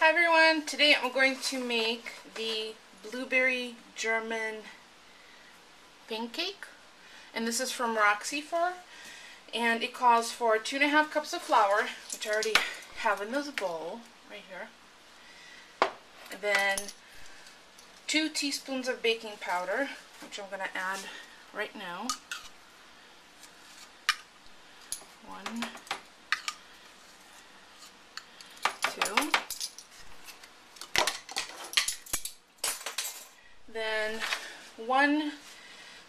Hi everyone, today I'm going to make the blueberry German pancake, and this is from roxyfur, and it calls for 2.5 cups of flour, which I already have in this bowl right here, and then 2 teaspoons of baking powder, which I'm going to add right now. 1, 2. Then 1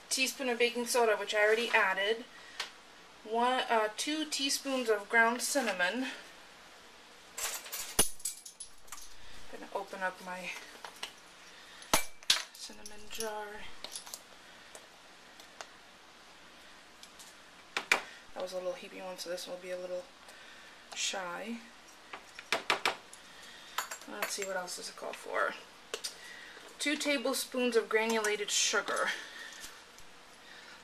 teaspoon of baking soda, which I already added. 2 teaspoons of ground cinnamon. I'm going to open up my cinnamon jar. That was a little heapy one, so this will be a little shy. Let's see, what else does it call for? 2 tablespoons of granulated sugar.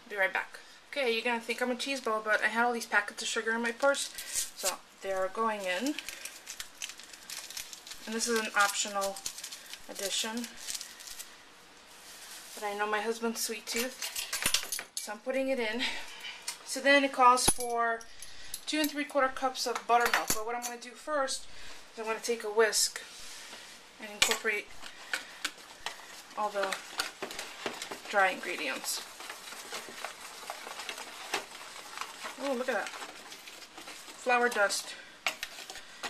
Be right back. Okay, you're gonna think I'm a cheese ball, but I had all these packets of sugar in my purse, so they're going in. And this is an optional addition, but I know my husband's sweet tooth, so I'm putting it in. So then it calls for 2 3/4 cups of buttermilk. But what I'm going to do first is I'm going to take a whisk and incorporate all the dry ingredients. Oh, look at that. Flour dust.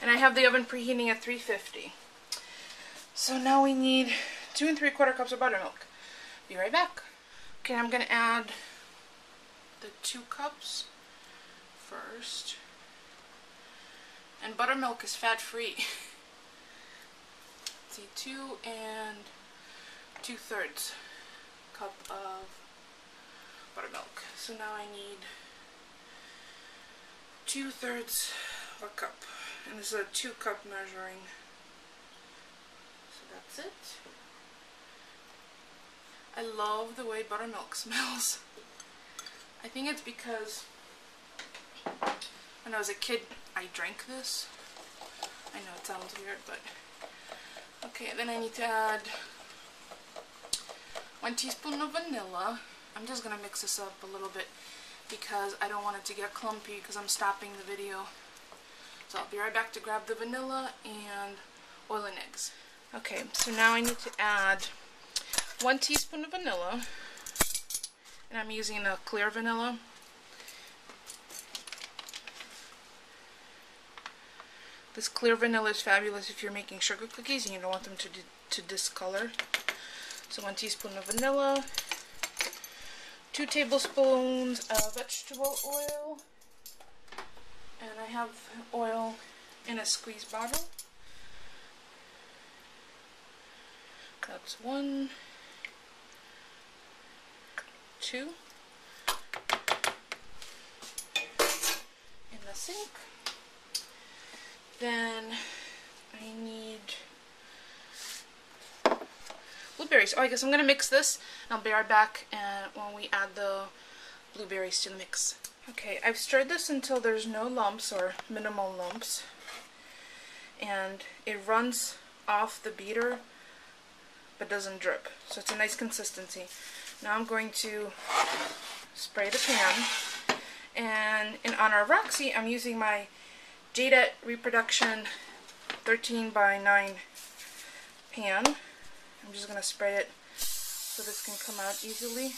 And I have the oven preheating at 350. So now we need 2 3/4 cups of buttermilk. Be right back. Okay, I'm going to add the 2 cups first. And buttermilk is fat-free. See, 2 2/3 cup of buttermilk. So now I need 2/3 of a cup, and this is a 2-cup measuring. So that's it. I love the way buttermilk smells. I think it's because when I was a kid I drank this. I know it sounds weird, but okay. Then I need to add 1 teaspoon of vanilla. I'm just going to mix this up a little bit because I don't want it to get clumpy because I'm stopping the video. So I'll be right back to grab the vanilla and oil and eggs. Okay, so now I need to add 1 teaspoon of vanilla, and I'm using a clear vanilla. This clear vanilla is fabulous if you're making sugar cookies and you don't want them to discolor. So 1 teaspoon of vanilla, 2 tablespoons of vegetable oil, and I have oil in a squeeze bottle. That's 1, 2, in the sink. Then I need blueberries. Oh, I guess I'm going to mix this, and I'll be right back when we add the blueberries to the mix. Okay, I've stirred this until there's no lumps or minimal lumps, and it runs off the beater but doesn't drip, so it's a nice consistency. Now I'm going to spray the pan, and in honor of Roxy, I'm using my Jade Reproduction 13x9 pan. I'm just going to spray it so this can come out easily.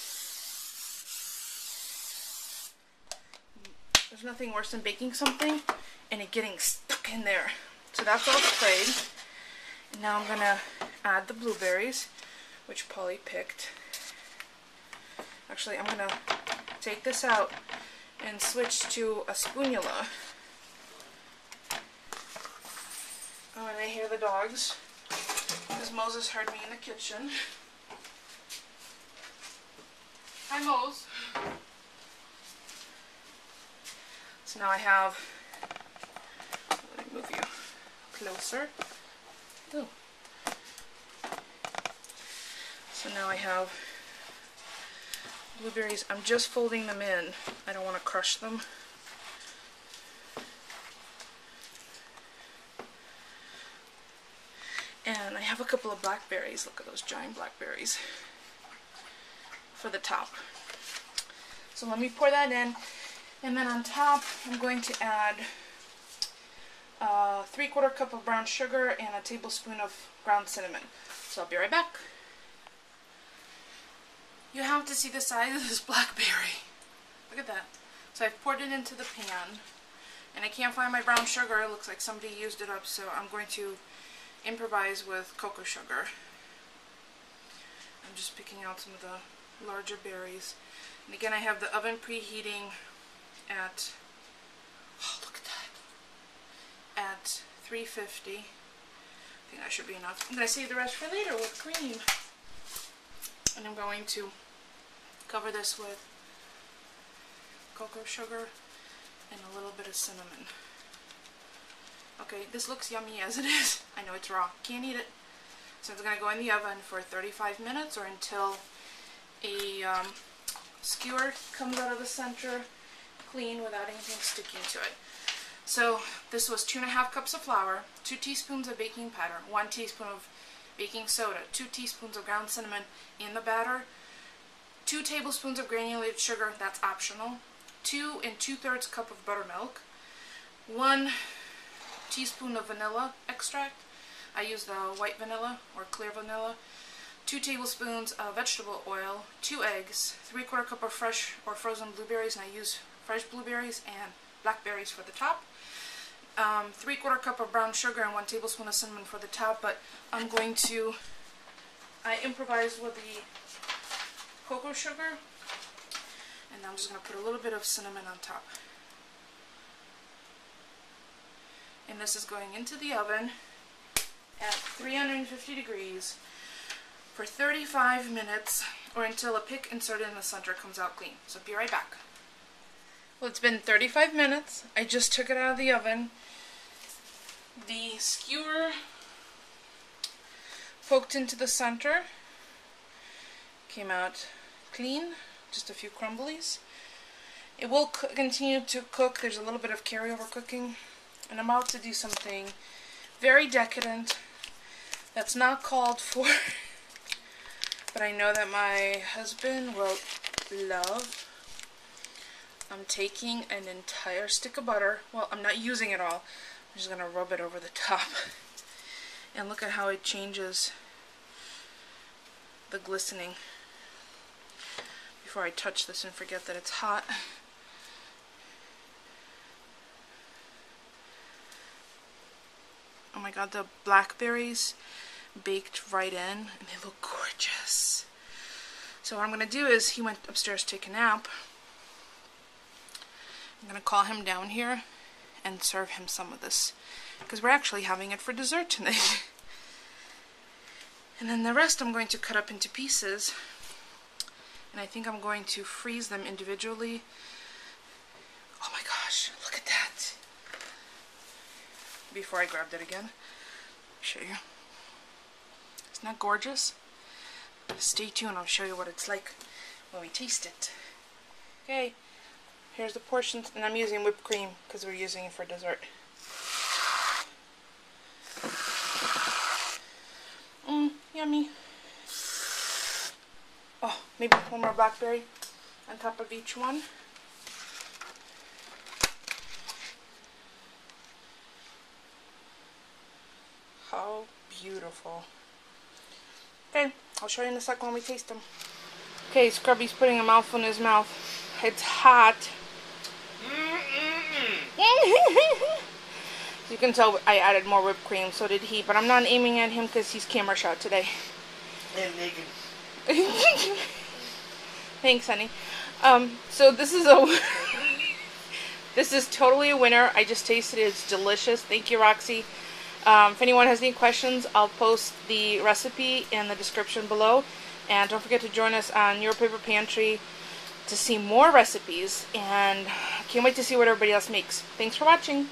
There's nothing worse than baking something and it getting stuck in there. So that's all sprayed. And now I'm going to add the blueberries, which Polly picked. Actually, I'm going to take this out and switch to a spoonula. Oh, and I hear the dogs, because Moses heard me in the kitchen. Hi, Mose. So now I have, let me move you closer. Ooh. So now I have blueberries. I'm just folding them in. I don't want to crush them. And I have a couple of blackberries. Look at those giant blackberries for the top. So let me pour that in. And then on top, I'm going to add 3/4 cup of brown sugar and a tablespoon of ground cinnamon. So I'll be right back. You have to see the size of this blackberry. Look at that. So I've poured it into the pan. And I can't find my brown sugar. It looks like somebody used it up, so I'm going to improvise with cocoa sugar. I'm just picking out some of the larger berries. And again, I have the oven preheating at, oh, look at that, at 350. I think that should be enough. I'm going to save the rest for later with cream. And I'm going to cover this with cocoa sugar and a little bit of cinnamon. Okay, this looks yummy as it is. I know it's raw. Can't eat it. So it's going to go in the oven for 35 minutes or until a skewer comes out of the center clean without anything sticking to it. So this was 2.5 cups of flour, 2 teaspoons of baking powder, 1 teaspoon of baking soda, 2 teaspoons of ground cinnamon in the batter, 2 tablespoons of granulated sugar, that's optional, 2 2/3 cup of buttermilk, 1 teaspoon of vanilla extract. I use the white vanilla or clear vanilla, 2 tablespoons of vegetable oil, 2 eggs, 3/4 cup of fresh or frozen blueberries, and I use fresh blueberries and blackberries for the top, 3/4 cup of brown sugar and 1 tablespoon of cinnamon for the top, but I improvise with the cocoa sugar, and I'm just going to put a little bit of cinnamon on top. And this is going into the oven at 350 degrees for 35 minutes or until a pick inserted in the center comes out clean. So be right back. Well, it's been 35 minutes. I just took it out of the oven. The skewer poked into the center, came out clean, just a few crumblies. It will continue to cook. There's a little bit of carryover cooking, and I'm about to do something very decadent that's not called for, but I know that my husband will love. I'm taking an entire stick of butter. Well, I'm not using it all. I'm just going to rub it over the top. And look at how it changes the glistening. Before I touch this and forget that it's hot. Oh my god, the blackberries baked right in, and they look gorgeous. So what I'm going to do is, he went upstairs to take a nap. I'm going to call him down here and serve him some of this, because we're actually having it for dessert tonight. And then the rest I'm going to cut up into pieces, and I think I'm going to freeze them individually. Oh my gosh, look at that. Before I grabbed it again, let me show you. Isn't that gorgeous? Stay tuned, I'll show you what it's like when we taste it. Okay, here's the portions, and I'm using whipped cream because we're using it for dessert. Yummy. Oh, maybe one more blackberry on top of each one. How beautiful. Okay, I'll show you in a second when we taste them. Okay, Scrubby's putting a mouthful in his mouth. It's hot. You can tell I added more whipped cream, so did he, but I'm not aiming at him because he's camera shot today. And naked. Thanks, honey. So this is a this is totally a winner. I just tasted it. It's delicious. Thank you, Roxy. If anyone has any questions, I'll post the recipe in the description below. And don't forget to join us on Your Paper Pantry to see more recipes. And I can't wait to see what everybody else makes. Thanks for watching.